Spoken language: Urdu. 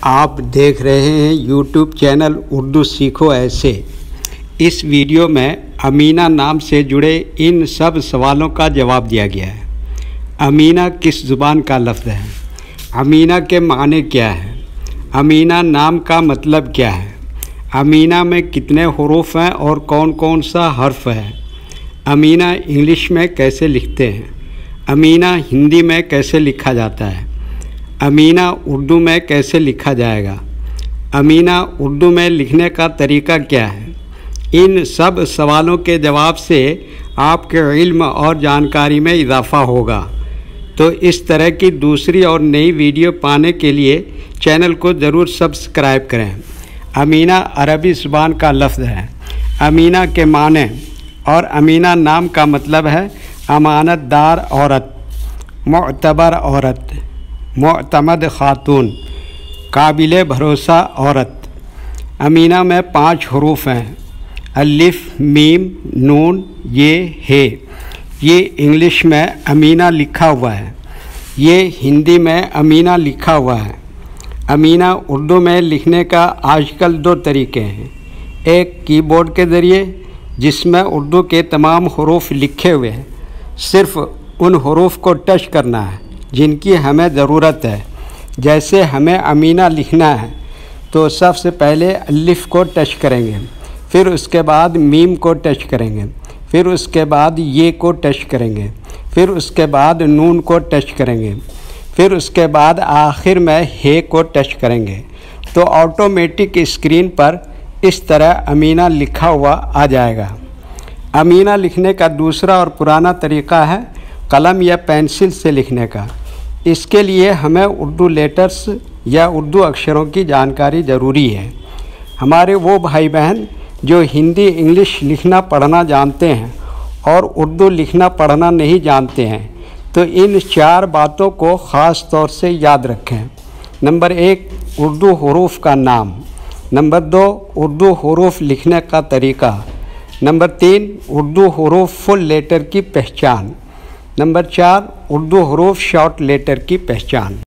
آپ دیکھ رہے ہیں یوٹیوب چینل اردو سیکھو ایسے۔ اس ویڈیو میں امینہ نام سے جڑے ان سب سوالوں کا جواب دیا گیا ہے۔ امینہ کس زبان کا لفظ ہے؟ امینہ کے معنی کیا ہے؟ امینہ نام کا مطلب کیا ہے؟ امینہ میں کتنے حروف ہیں اور کون کون سا حرف ہے؟ امینہ انگلش میں کیسے لکھتے ہیں؟ امینہ ہندی میں کیسے لکھا جاتا ہے؟ امینہ اردو میں کیسے لکھا جائے گا؟ امینہ اردو میں لکھنے کا طریقہ کیا ہے؟ ان سب سوالوں کے جواب سے آپ کے علم اور جانکاری میں اضافہ ہوگا۔ تو اس طرح کی دوسری اور نئی ویڈیو پانے کے لیے چینل کو ضرور سبسکرائب کریں۔ امینہ عربی زبان کا لفظ ہے۔ امینہ کے معنی اور امینہ نام کا مطلب ہے امانت دار عورت، معتبر عورت، معتمد خاتون، قابل بھروسہ عورت۔ امینہ میں 5 حروف ہیں: الف، میم، نون، ہے۔ یہ انگلش میں امینہ لکھا ہوا ہے، یہ ہندی میں امینہ لکھا ہوا ہے۔ امینہ اردو میں لکھنے کا آج کل 2 طریقے ہیں، ایک کی بورڈ کے ذریعے جس میں اردو کے تمام حروف لکھے ہوئے ہیں، صرف ان حروف کو ٹچ کرنا ہے جن کی ہمیں ضرورت ہے۔ جیسے ہمیں امینہ لکھنا ہے تو سب سے پہلے الف کو ٹچ کریں گے، پھر اس کے بعد میم کو ٹچ کریں گے، پھر اس کے بعد یہ کو ٹچ کریں گے، پھر اس کے بعد نون کو ٹچ کریں گے، پھر اس کے بعد آخر میں ہے کو ٹچ کریں گے تو آٹومیٹک اسکرین پر اس طرح امینہ لکھا ہوا آ جائے گا۔ امینہ لکھنے کا دوسرا اور پرانا طریقہ ہے قلم یا پینسل سے لکھنے کا۔ اس کے لیے ہمیں اردو لیٹرز یا اردو اکشروں کی جانکاری ضروری ہے۔ ہمارے وہ بھائی بہن جو ہندی انگلش لکھنا پڑھنا جانتے ہیں اور اردو لکھنا پڑھنا نہیں جانتے ہیں تو ان 4 باتوں کو خاص طور سے یاد رکھیں۔ نمبر 1، اردو حروف کا نام۔ نمبر 2، اردو حروف لکھنے کا طریقہ۔ نمبر 3، اردو حروف فل لیٹر کی پہچان۔ نمبر 4، اردو حروف شارٹ لیٹر کی پہچان۔